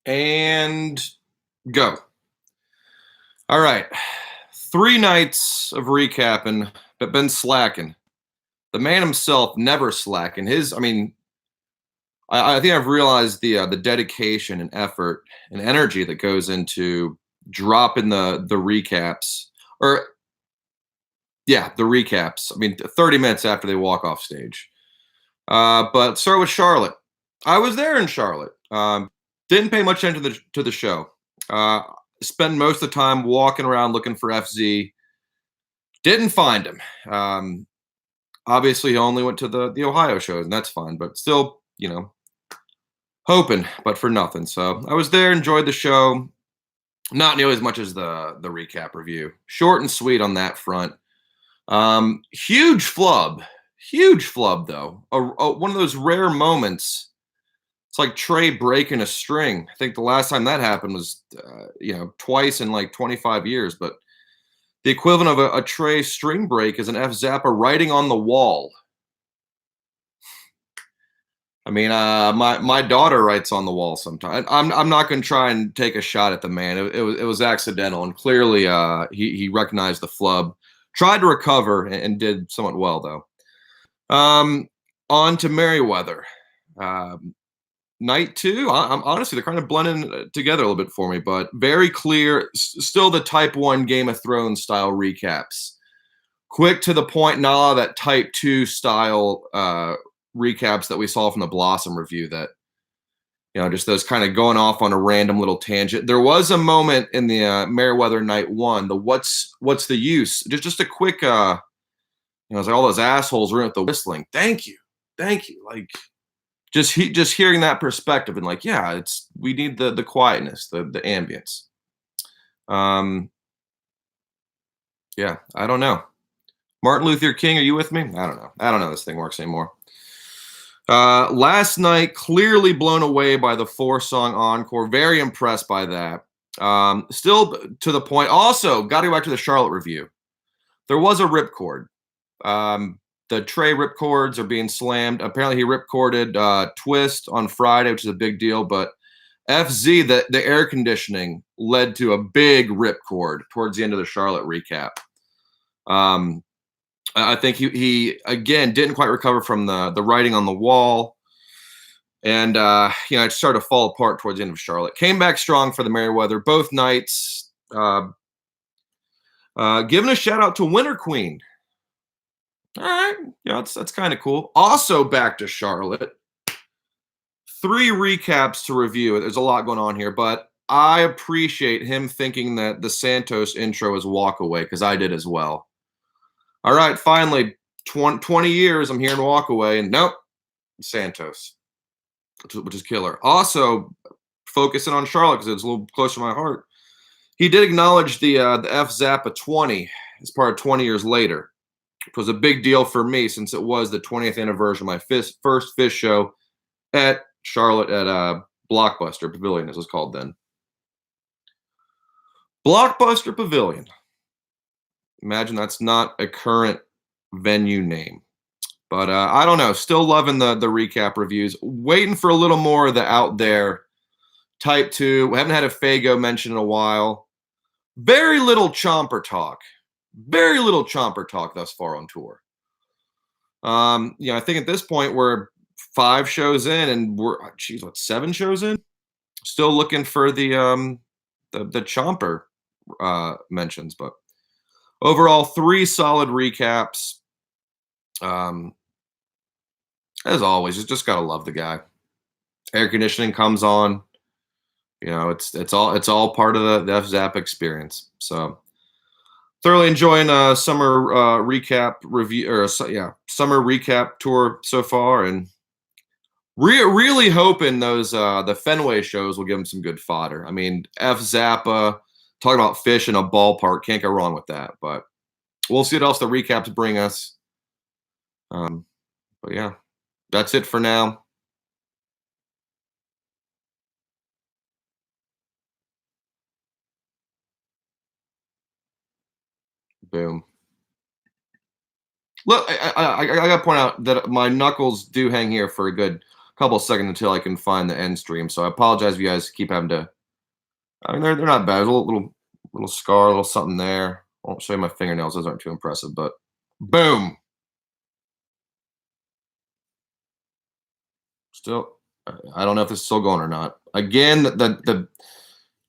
And go. All right. 3 nights of recapping, but been slacking. The man himself never slacking. I think I've realized the dedication and effort and energy that goes into dropping the recaps, or yeah, the recaps. 30 minutes after they walk off stage. But start with Charlotte. I was there in Charlotte. Didn't pay much attention to the show. Uh, Spent most of the time walking around looking for FZ. Didn't find him. Obviously, he only went to the Ohio shows, and that's fine. But still, hoping, but for nothing. So I was there, enjoyed the show. Not nearly as much as the recap review. Short and sweet on that front. Huge flub though. One of those rare moments. It's like Trey breaking a string. I think the last time that happened was, twice in like 25 years. But the equivalent of a Trey string break is an F Zappa writing on the wall. My daughter writes on the wall sometimes. I'm not going to try and take a shot at the man. It was accidental, and clearly he recognized the flub, tried to recover, and did somewhat well though. On to Merriweather. Night two, I'm honestly, they're kind of blending together a little bit for me, but very clear. Still the Type One Game of Thrones style recaps, quick to the point. Not that Type Two style recaps that we saw from the Blossom review. That just those kind of going off on a random little tangent. There was a moment in the Merriweather Night One, the what's the use? Just a quick, it's like all those assholes were with the whistling. Thank you. Like just hearing that perspective and like, yeah, we need the quietness, the ambience. Yeah, I don't know. Martin Luther King, are you with me? I don't know. I don't know how this thing works anymore. Last night, clearly blown away by the 4-song encore. Very impressed by that. Still to the point. Also, got to go back to the Charlotte review. There was a ripcord. The Trey ripcords are being slammed. Apparently, he ripcorded Twist on Friday, which is a big deal. But FZ, the air conditioning led to a big ripcord towards the end of the Charlotte recap. I think he again didn't quite recover from the writing on the wall, and it started to fall apart towards the end of Charlotte. Came back strong for the Merriweather both nights. Giving a shout out to Winter Queen. All right, that's kind of cool. Also back to Charlotte. 3 recaps to review. There's a lot going on here, but I appreciate him thinking that the Santos intro is Walk Away, because I did as well. All right, finally, 20 years, I'm hearing Walk Away, and nope, Santos, which is killer. Also, focusing on Charlotte because it's a little closer to my heart. He did acknowledge the F Zappa 20 as part of 20 years later. It was a big deal for me since it was the 20th anniversary of my first Phish show at Charlotte at Blockbuster Pavilion, as it was called then. Blockbuster Pavilion. Imagine that's not a current venue name. But I don't know. Still loving the recap reviews. Waiting for a little more of the out there Type 2. We haven't had a Fago mention in a while. Very little Chomper talk. Very little Chomper talk thus far on tour. I think at this point we're 5 shows in, and we're 7 shows in. Still looking for the Chomper mentions, but overall 3 solid recaps. As always, just gotta love the guy. Air conditioning comes on. It's all part of the F Zap experience. So thoroughly enjoying summer recap review, or summer recap tour so far, and really hoping those the Fenway shows will give him some good fodder. F Zappa, talking about Phish in a ballpark, can't go wrong with that. But we'll see what else the recaps bring us. But yeah, that's it for now. Boom. Look, I got to point out that my knuckles do hang here for a good couple of seconds until I can find the end stream. So I apologize if you guys keep having to. I mean, they're not bad. There's a little scar, a little something there. I won't show you my fingernails; those aren't too impressive. But boom, still. I don't know if this is still going or not. Again, the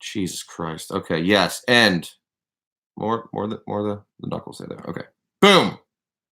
Jesus Christ. Okay, yes, end. More the knuckles say there. Okay, boom.